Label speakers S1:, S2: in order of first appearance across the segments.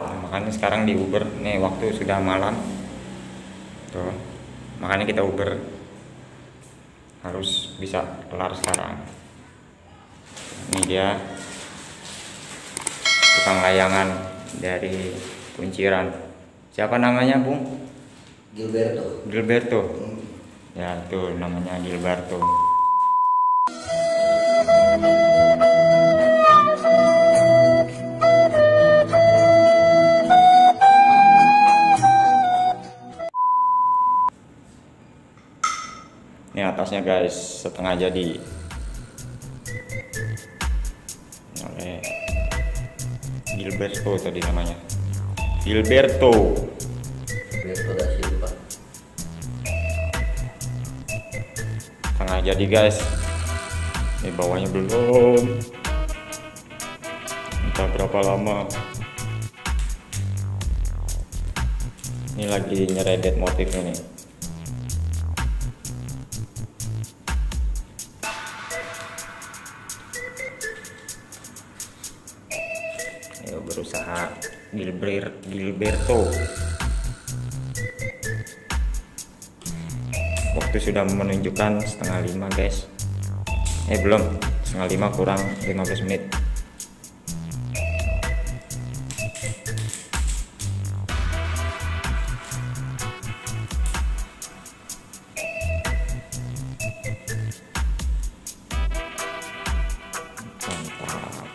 S1: Nah, makanya sekarang di Uber nih, waktu sudah malam tuh, makanya kita Uber harus bisa kelar sekarang. Ini dia tukang layangan dari Kunciran. Siapa namanya, Bung?
S2: Gilberto.
S1: Gilberto. Ya, itu namanya Gilberto. Ini atasnya guys, setengah jadi. Oleh Gilberto tadi namanya. Gilberto.
S2: Gilberto da Silva.
S1: Setengah jadi guys. Ini bawahnya belum. Entah berapa lama. Ini lagi nyeredet motifnya nih. Ayo berusaha Gilberto. Waktu sudah menunjukkan setengah 5 guys. Belum, setengah 5 kurang 15 menit. Mantap.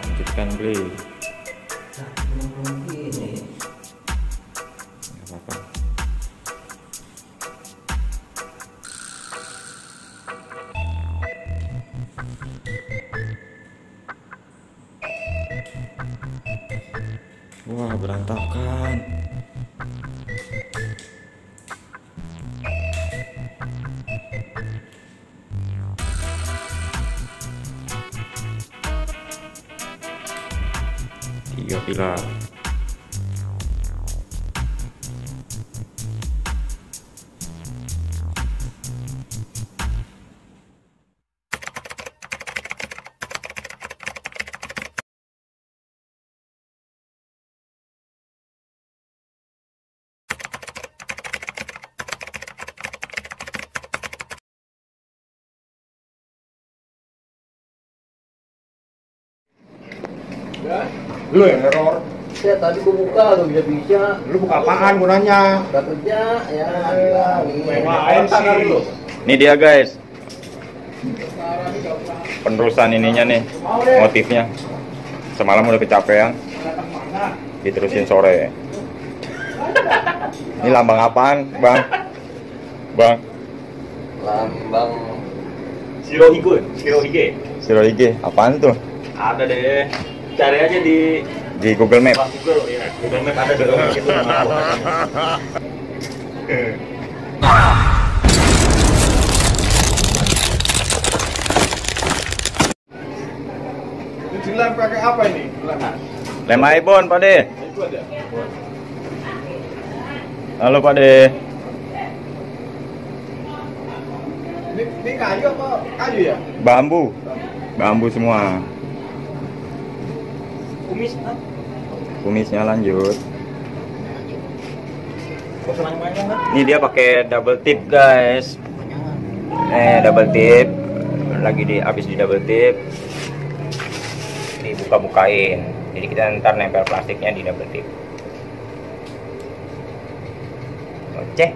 S1: Lanjutkan beli.
S2: Ini
S1: Nggak apa-apa. Wah, berantakan. Tiga pilar.
S3: Lu yang error.
S2: saya tadi gua buka gak bisa.
S3: Lu buka apaan gunanya?
S2: Udah kerja ya.
S3: Main sih.
S1: Ini dia guys. Penerusan ininya nih, motifnya. Semalam udah kecapean. Diterusin sore. Ini lambang apaan, Bang? Bang,
S2: Lambang
S4: Shirohige.
S1: Shirohige, apaan tuh?
S4: Ada deh. Cari aja di
S1: Di Google Map.
S4: Google ya. Google Map ada dong gitu.
S3: Itu dilem pakai apa ini?
S1: Lem iPhone, Pak De.
S3: Itu ada.
S1: Halo, Pak De.
S3: Ini kayu apa kayu ya?
S1: Bambu. Bambu semua.
S4: Kumis
S1: Kumisnya lanjut.
S4: panjang kan?
S1: Ini dia pakai double tip, guys. Double tip. Lagi habis di double tip. Dibuka-bukain. Jadi kita ntar nempel plastiknya di double tip. Oke.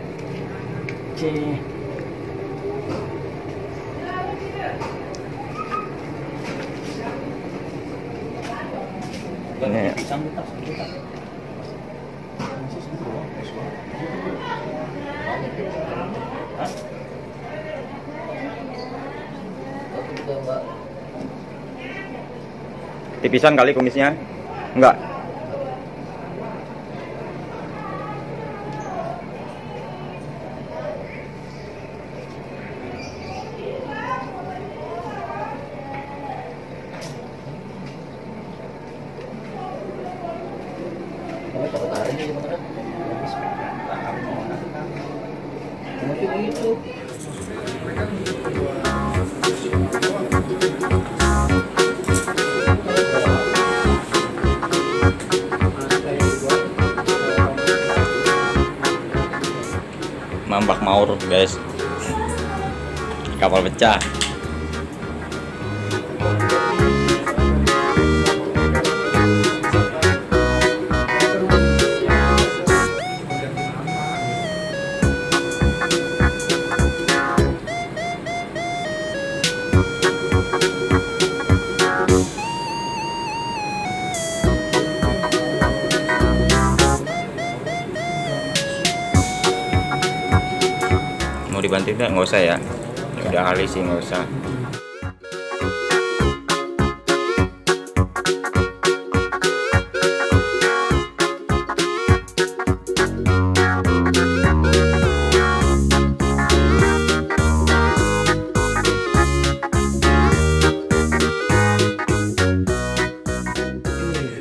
S1: Ini
S4: Pisang kita.
S1: tipisan kali kumisnya? Enggak.
S2: Mungkin itu.
S1: Maur guys, kapal pecah. Mau dibantu nggak? Nggak usah ya, udah ahli sih, nggak usah.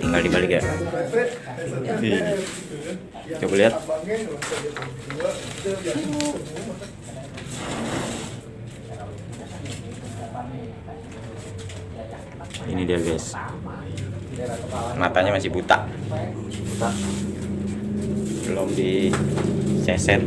S1: Tinggal dibalik ya. Coba lihat. Ini dia guys, matanya masih buta, belum diseset.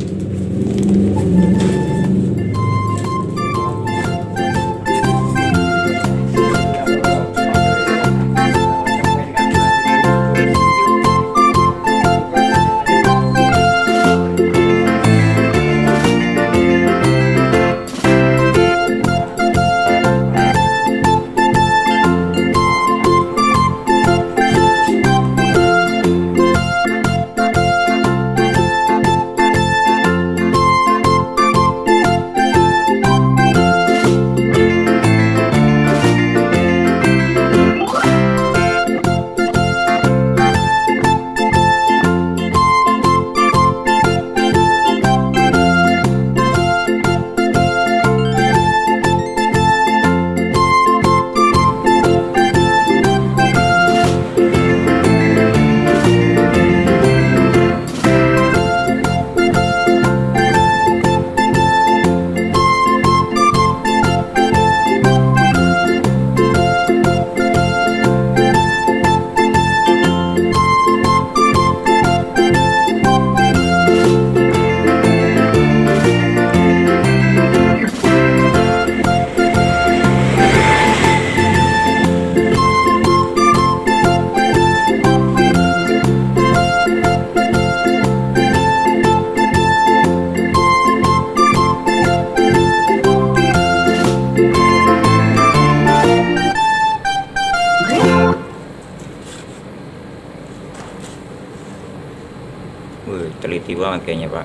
S1: Teliti banget kayaknya Pak,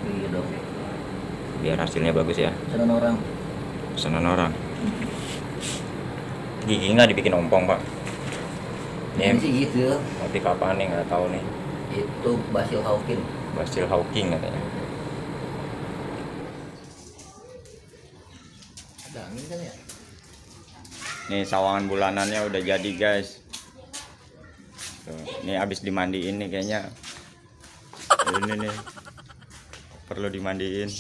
S2: Iya dong.
S1: biar hasilnya bagus ya.
S2: Pesanan orang.
S1: Pesanan orang. Gigi nggak dibikin ompong Pak.
S2: Ini
S1: Ini
S2: sih gitu.
S1: motif apaan nih nggak tahu nih.
S2: Itu Basil Hawkin.
S1: Basil Hawking katanya.
S2: Ada angin kan ya?
S1: Nih sawangan bulanannya udah jadi guys. Tuh, ini habis dimandiin nih kayaknya. Ini nih perlu dimandiin.